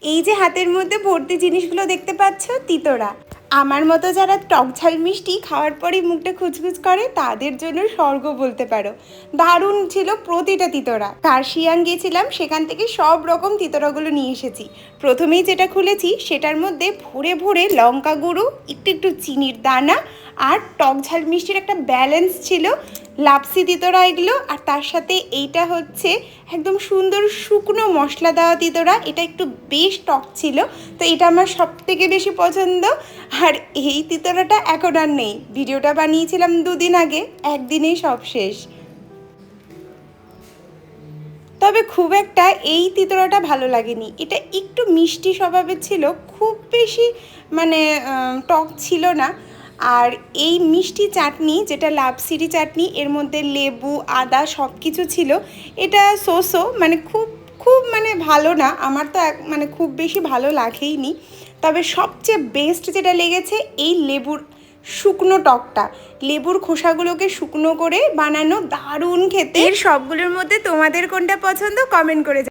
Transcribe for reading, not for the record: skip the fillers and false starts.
এই যে হাতের মধ্যে ভর্তি জিনিসগুলো দেখতে পাচ্ছ, তিতোরা। আমার মতো যারা টক ঝাল মিষ্টি খাওয়ার পরেই মুখটা খুচখুচ করে তাদের জন্য স্বর্গ বলতে পারো। দারুণ ছিল প্রতিটা তিতোরা। কার্শিয়াং গিয়েছিলাম, সেখান থেকে সব রকম তিতোরাগুলো নিয়ে এসেছি। প্রথমেই যেটা খুলেছি সেটার মধ্যে ভরে ভরে লঙ্কা গুঁড়ো, একটু একটু চিনির দানা আর টক ঝাল মিষ্টির একটা ব্যালেন্স ছিল। লাপসি তিতোরা এগুলো, আর তার সাথে এইটা হচ্ছে একদম সুন্দর শুকনো মশলা দেওয়া তিতোরা। এটা একটু বেশ টক ছিল, তো এটা আমার সব থেকে বেশি পছন্দ। আর এই তিতোরাটা এখন আর নেই, ভিডিওটা বানিয়েছিলাম 2 দিন আগে, একদিনেই সব শেষ। তবে খুব একটা এই তিতোরাটা ভালো লাগেনি, এটা একটু মিষ্টি স্বভাবের ছিল, খুব বেশি মানে টক ছিল না। আর এই মিষ্টি চাটনি, যেটা লাপসিরি চাটনি, এর মধ্যে লেবু আদা সব কিছু ছিল। এটা সোসো মানে খুব খুব মানে ভালো না, আমার তো মানে খুব বেশি ভালো লাগেইনি। তবে সবচেয়ে বেস্ট যেটা লেগেছে এই লেবুর শুকনো টকটা, লেবুর খোসাগুলোকে শুকনো করে বানানো, দারুণ খেতে। এর সবগুলোর মধ্যে তোমাদের কোনটা পছন্দ কমেন্ট করে